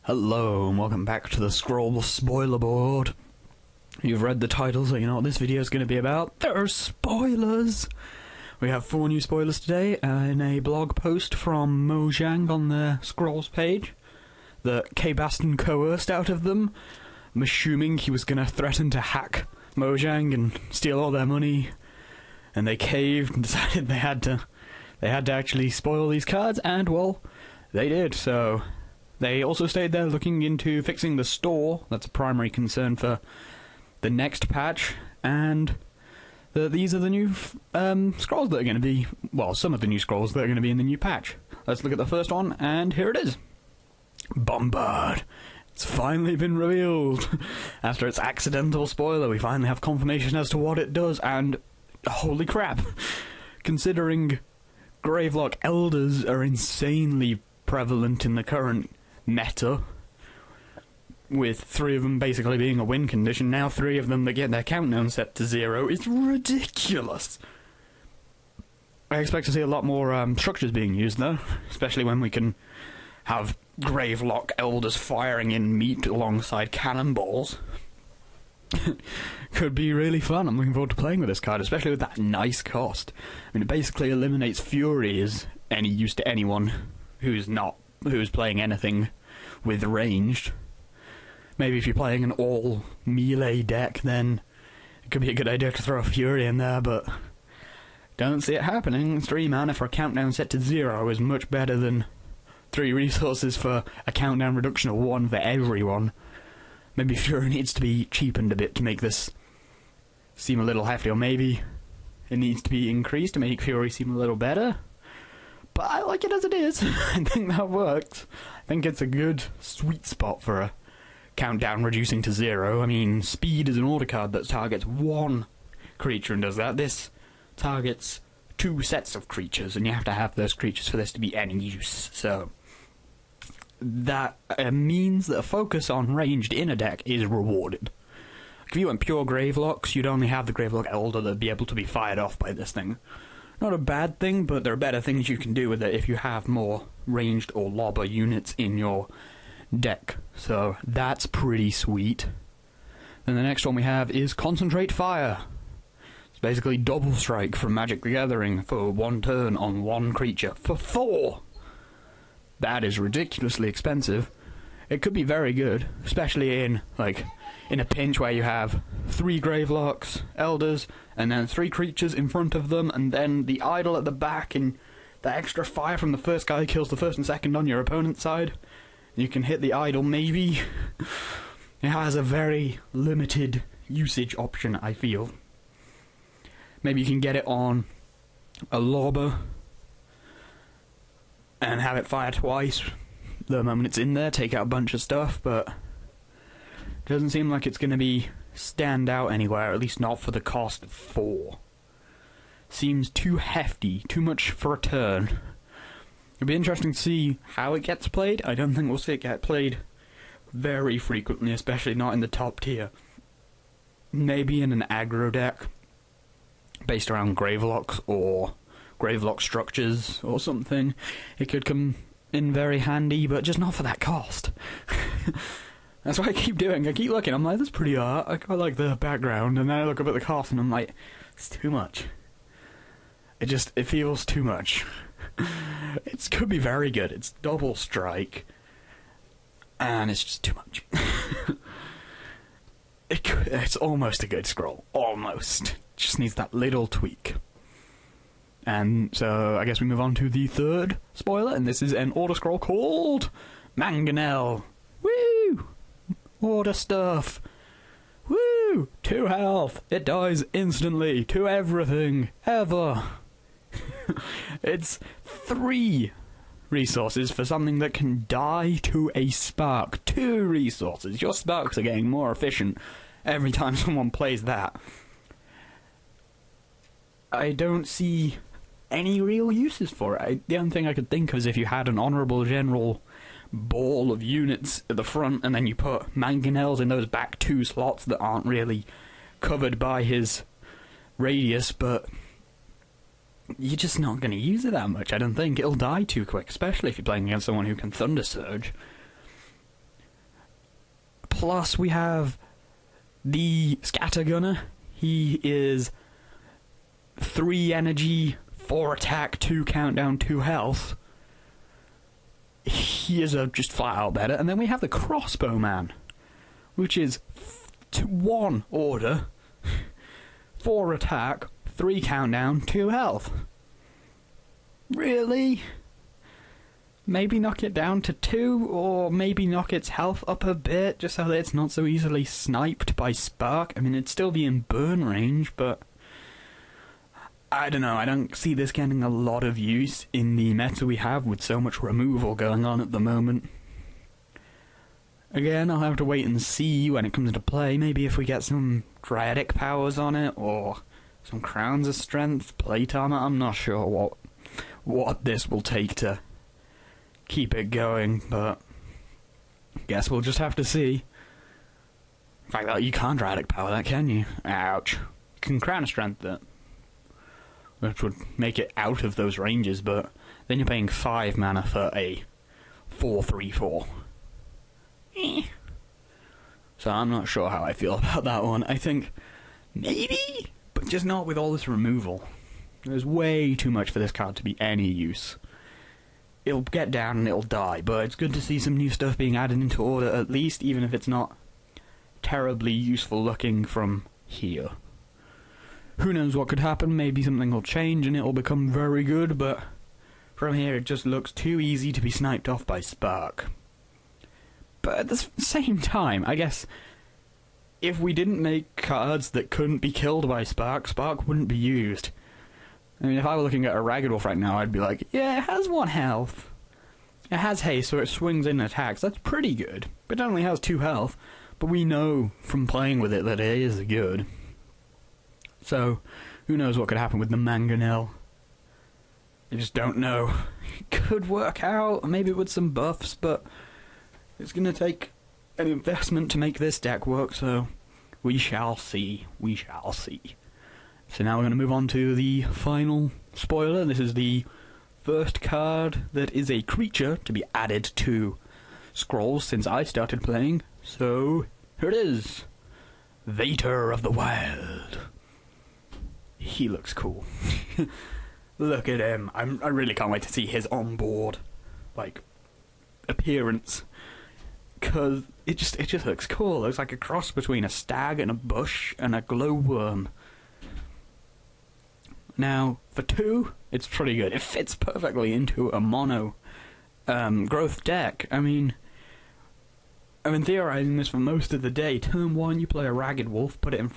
Hello and welcome back to the Scroll spoiler board. You've read the title, so you know what this video is going to be about. There are spoilers! We have 4 new spoilers today in a blog post from Mojang on the Scrolls page that K-Baston coerced out of them. I'm assuming he was going to threaten to hack Mojang and steal all their money, and they caved and decided they had to actually spoil these cards, and well, they did. So they also stayed there looking into fixing the store. That's a primary concern for the next patch, and these are the new scrolls that are going to be, well, some of the new scrolls that are going to be in the new patch. Let's look at the first one, and here it is. Bombard. It's finally been revealed. After its accidental spoiler, we finally have confirmation as to what it does, and holy crap. Considering Gravelock Elders are insanely prevalent in the current meta, with 3 of them basically being a win condition, now 3 of them that get their countdown set to 0 is ridiculous. I expect to see a lot more structures being used though, especially when we can have Gravelock Elders firing in meat alongside cannonballs. Could be really fun. I'm looking forward to playing with this card, especially with that nice cost. I mean, it basically eliminates Fury as any use to anyone who's playing anything with ranged. Maybe if you're playing an all melee deck, then it could be a good idea to throw a Fury in there, but don't see it happening. 3 mana for a countdown set to 0 is much better than 3 resources for a countdown reduction of 1 for everyone. Maybe Fury needs to be cheapened a bit to make this seem a little hefty, or maybe it needs to be increased to make Fury seem a little better. But I like it as it is. I think that works. I think it's a good sweet spot for a countdown reducing to 0. I mean, Speed is an order card that targets 1 creature and does that. This targets 2 sets of creatures, and you have to have those creatures for this to be any use. So that means that a focus on ranged in a deck is rewarded. If you went pure Gravelocks, you'd only have the Gravelock Elder that'd be able to be fired off by this thing. Not a bad thing, but there are better things you can do with it if you have more ranged or lobber units in your deck. So that's pretty sweet. Then the next one we have is Concentrate Fire. It's basically double strike from Magic the Gathering for 1 turn on 1 creature for 4. That is ridiculously expensive. It could be very good, especially in a pinch where you have 3 Gravelocks, Elders, and then 3 creatures in front of them, and then the idol at the back, and the extra fire from the first guy kills the first and second on your opponent's side. You can hit the idol, maybe. It has a very limited usage option, I feel. Maybe you can get it on a lobber and have it fire twice the moment it's in there, take out a bunch of stuff, but it doesn't seem like it's going to be stand out anywhere, at least not for the cost of 4. Seems too hefty, too much for a turn. It'll be interesting to see how it gets played. I don't think we'll see it get played very frequently, especially not in the top tier. Maybe in an aggro deck based around Gravelocks or Gravelock structures or something. It could come in very handy, but just not for that cost. That's what I keep doing. I keep looking, I'm like, that's pretty art, I quite like the background, and then I look up at the cost and I'm like, it's too much. It feels too much. It could be very good. It's double strike, and it's just too much. It's almost a good scroll. Almost. Just needs that little tweak. And so I guess we move on to the 3rd spoiler, and this is an order scroll called Manganel. Woo! Order stuff. Woo! 2 health. It dies instantly to everything, ever. It's 3 resources for something that can die to a spark. 2 resources. Your sparks are getting more efficient every time someone plays that. I don't see any real uses for it. The only thing I could think of is if you had an Honourable General ball of units at the front, and then you put Manganels in those back 2 slots that aren't really covered by his radius, but you're just not going to use it that much. I don't think it'll die too quick, especially if you're playing against someone who can Thunder Surge. Plus we have the Scattergunner. He is 3 energy, 4 attack, 2 countdown, 2 health. He is just flat out better. And then we have the Crossbowman, which is 1 order, 4 attack, 3 countdown, 2 health. Really? Maybe knock it down to 2, or maybe knock its health up a bit, just so that it's not so easily sniped by Spark. I mean, it'd still be in burn range, but I don't know, I don't see this getting a lot of use in the meta we have with so much removal going on at the moment. Again, I'll have to wait and see when it comes into play. Maybe if we get some Dryatic powers on it, or some Crowns of Strength, Plate Armor. I'm not sure what this will take to keep it going, but guess we'll just have to see. In fact, you can't Dryatic power that, can you? Ouch. You can Crown of Strength it, which would make it out of those ranges, but then you're paying 5 mana for a 4/3/4. So I'm not sure how I feel about that one. I think maybe, but just not with all this removal. There's way too much for this card to be any use. It'll get down and it'll die, but it's good to see some new stuff being added into Order at least, even if it's not terribly useful looking from here. Who knows what could happen? Maybe something will change and it'll become very good, but from here it just looks too easy to be sniped off by Spark. But at the same time, I guess, if we didn't make cards that couldn't be killed by Spark, Spark wouldn't be used. I mean, if I were looking at a Ragged Wolf right now, I'd be like, yeah, it has 1 health. It has haste, so it swings in and attacks. That's pretty good. But it only has 2 health. But we know from playing with it that it is good. So, who knows what could happen with the Manganel. I just don't know. It could work out, maybe with some buffs, but it's going to take an investment to make this deck work, so we shall see. We shall see. So now we're going to move on to the final spoiler. This is the first card that is a creature to be added to Scrolls since I started playing. So, here it is. Vater of the Wild. He looks cool. Look at him. I really can't wait to see his on-board, appearance. Because it just looks cool. It looks like a cross between a stag and a bush and a glowworm. Now, for 2, it's pretty good. It fits perfectly into a mono growth deck. I've been theorizing this for most of the day. Turn 1, you play a Ragged Wolf, put it in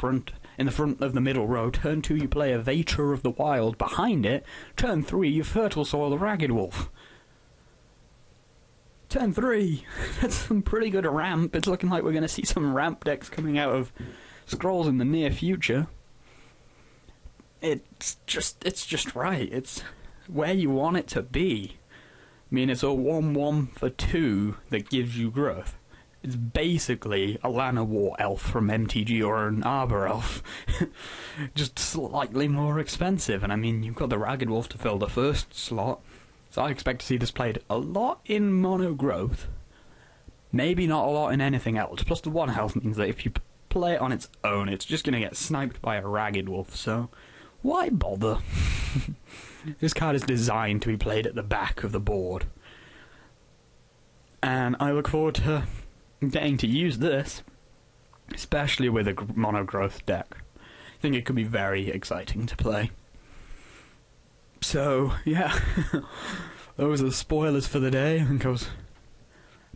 the front of the middle row. Turn 2, you play a Vater of the Wild behind it. Turn 3, you Fertile Soil the Ragged Wolf. Turn 3, that's some pretty good ramp. It's looking like we're going to see some ramp decks coming out of Scrolls in the near future. It's just right. It's where you want it to be. I mean, it's a 1/1 for 2 that gives you growth. It's basically a Llanowar elf from MTG or an Arbor elf. Just slightly more expensive. And I mean, you've got the Ragged Wolf to fill the first slot. So I expect to see this played a lot in mono growth. Maybe not a lot in anything else. Plus the 1 health means that if you play it on its own, it's just going to get sniped by a Ragged Wolf. So why bother? This card is designed to be played at the back of the board. And I look forward to getting to use this, especially with a mono growth deck. I think it could be very exciting to play. So, yeah, those are the spoilers for the day. I think I was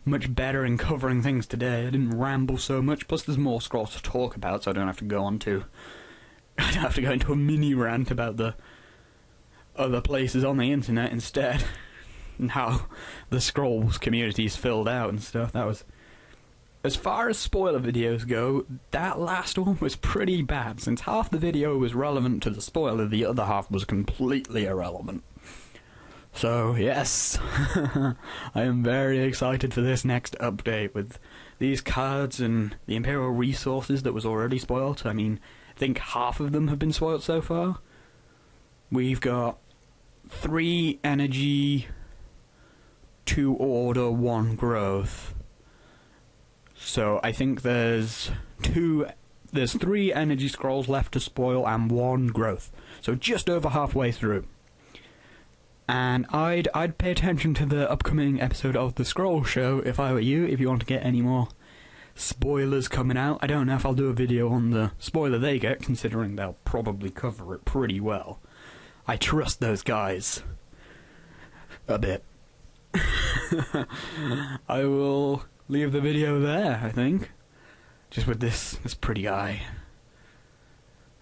much better in covering things today. I didn't ramble so much, plus there's more Scrolls to talk about, so I don't have to go into a mini rant about the other places on the internet instead, and how the Scrolls community is filled out and stuff. That was, as far as spoiler videos go, that last one was pretty bad. Since half the video was relevant to the spoiler, the other half was completely irrelevant. So, yes, I am very excited for this next update with these cards and the Imperial Resources that was already spoiled. I mean, I think half of them have been spoiled so far. We've got 3 energy, 2 order, 1 growth. So I think there's 3 energy scrolls left to spoil and 1 growth. So just over halfway through. And I'd pay attention to the upcoming episode of The Scroll Show if I were you, if you want to get any more spoilers coming out. I don't know if I'll do a video on the spoiler they get, considering they'll probably cover it pretty well. I trust those guys a bit. I will leave the video there, I think. Just with this pretty guy.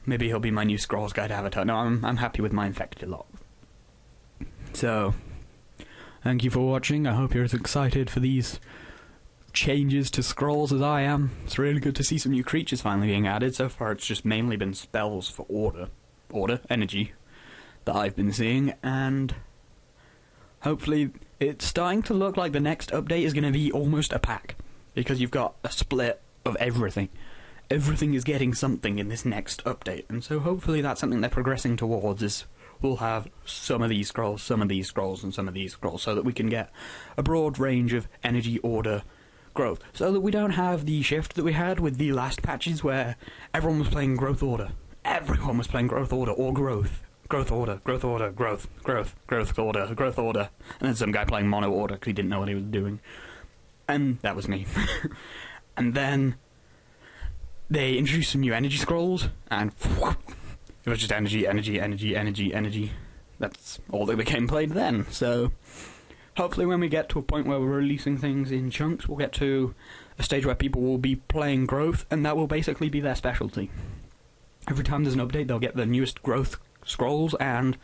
Maybe he'll be my new Scrolls Guide avatar. No, I'm happy with my infected lot. So, thank you for watching. I hope you're as excited for these changes to Scrolls as I am. It's really good to see some new creatures finally being added. So far it's just mainly been spells for energy, that I've been seeing, and hopefully it's starting to look like the next update is going to be almost a pack, because you've got a split of everything. Everything is getting something in this next update, and so hopefully that's something they're progressing towards, is we'll have some of these scrolls, some of these scrolls, and some of these scrolls, so that we can get a broad range of energy order growth, so that we don't have the shift that we had with the last patches where everyone was playing growth order. Everyone was playing growth order or growth. Growth order, growth order, growth, growth, growth order, growth order. And then some guy playing mono order because he didn't know what he was doing. And that was me. And then they introduced some new energy scrolls, and it was just energy, energy, energy, energy, energy. That's all that became played then. So hopefully when we get to a point where we're releasing things in chunks, we'll get to a stage where people will be playing growth, and that will basically be their specialty. Every time there's an update, they'll get the newest growth scrolls and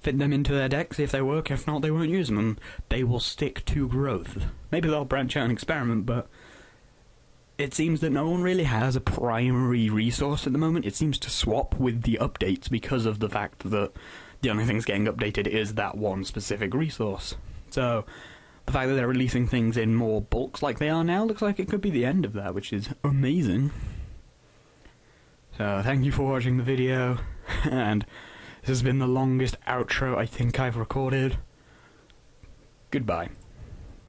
fit them into their decks if they work. If not, they won't use them, and they will stick to growth. Maybe they'll branch out and experiment, but it seems that no one really has a primary resource at the moment. It seems to swap with the updates because of the fact that the only thing's getting updated is that one specific resource. So the fact that they're releasing things in more bulks like they are now looks like it could be the end of that, which is amazing. So thank you for watching the video, and this has been the longest outro I think I've recorded. Goodbye.